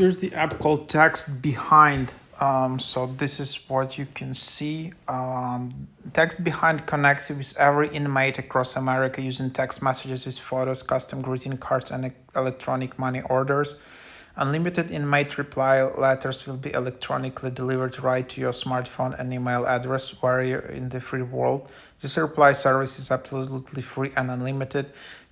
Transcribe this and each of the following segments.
Here's the app called TextBehind. So this is what you can see. TextBehind connects you with every inmate across America using text messages with photos, custom greeting cards, and electronic money orders. Unlimited inmate reply letters will be electronically delivered right to your smartphone and email address where you're in the free world. This reply service is absolutely free and unlimited.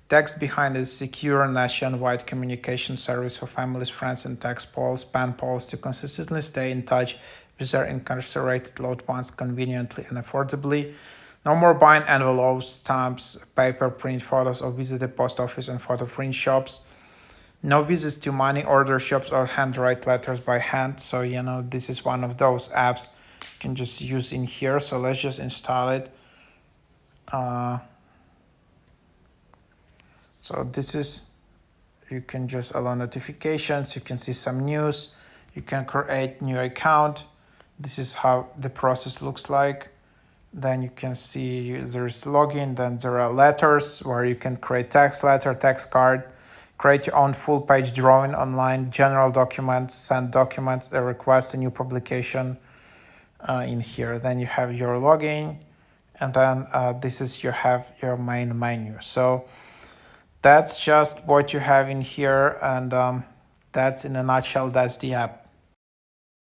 TextBehind is a secure nationwide communication service for families, friends, and text pals, pen pals to consistently stay in touch with their incarcerated loved ones conveniently and affordably. No more buying envelopes, stamps, paper print photos, or visit the post office and photo print shops. No visits to money order shops or handwrite letters by hand. So, this is one of those apps you can just use in here. So let's just install it. So this is, you can just allow notifications. You can see some news. You can create new account. This is how the process looks like. Then you can see there's login. Then there are letters where you can create text letter, text card, create your own full page drawing online, general documents, send documents, a request, a new publication in here. Then you have your login, and then this is your main menu. So that's just what you have in here, and that's in a nutshell, that's the app.